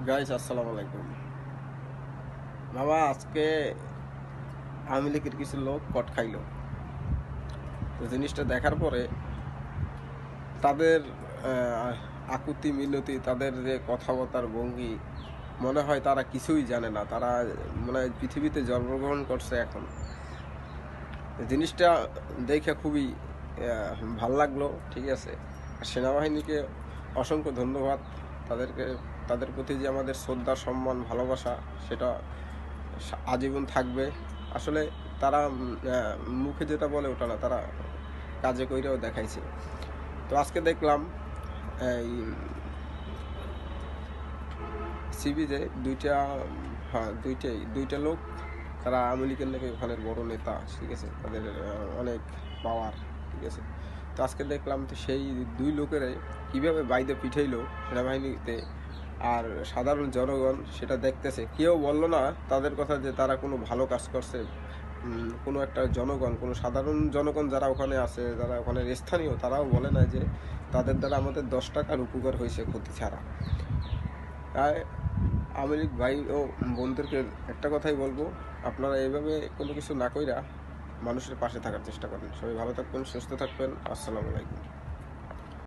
Guys আসসালামু আলাইকুম। বাবা আজকে আওয়ামী লীগের কিছু লোক কট খাইলো। তো জিনিসটা দেখার পরে তাদের আকুতি মিনতি, তাদের যে কথাবার্তার ভঙ্গি, মনে হয় তারা কিছুই জানে না। তারা মনে হয় পৃথিবীতে জন্মগ্রহণ করছে এখন। জিনিসটা দেখে খুবই ভাল লাগলো। ঠিক আছে, আর সেনাবাহিনীকে অসংখ্য ধন্যবাদ। তাদেরকে, তাদের প্রতি যে আমাদের শ্রদ্ধা, সম্মান, ভালোবাসা, সেটা আজীবন থাকবে। আসলে তারা মুখে যেটা বলে ওটা না, তারা কাজে কইরেও দেখাইছে। তো আজকে দেখলাম এই সিবিজে দুইটা লোক, তারা আওয়ামী লীগের নাকি ওখানের বড় নেতা। ঠিক আছে, তাদের অনেক পাওয়ার। ঠিক আছে, তো আজকে দেখলাম তো সেই দুই লোকেরাই কীভাবে বাইরে পিঠাইলো সেনাবাহিনীতে, আর সাধারণ জনগণ সেটা দেখতেছে। কেউ বললো না তাদের কথা যে তারা কোনো ভালো কাজ করছে। কোনো একটা জনগণ, কোনো সাধারণ জনগণ যারা ওখানে আছে, যারা ওখানে স্থানীয়, তারাও বলে না যে তাদের দ্বারা আমাদের 10 টাকার উপকার হয়েছে ক্ষতি ছাড়া। তাই আওয়ামী লীগ ভাই ও বোনদেরকে একটা কথাই বলবো, আপনারা এইভাবে কোনো কিছু না কইরা মানুষের পাশে থাকার চেষ্টা করেন। সবাই ভালো থাকবেন, সুস্থ থাকবেন। আসসালামু আলাইকুম।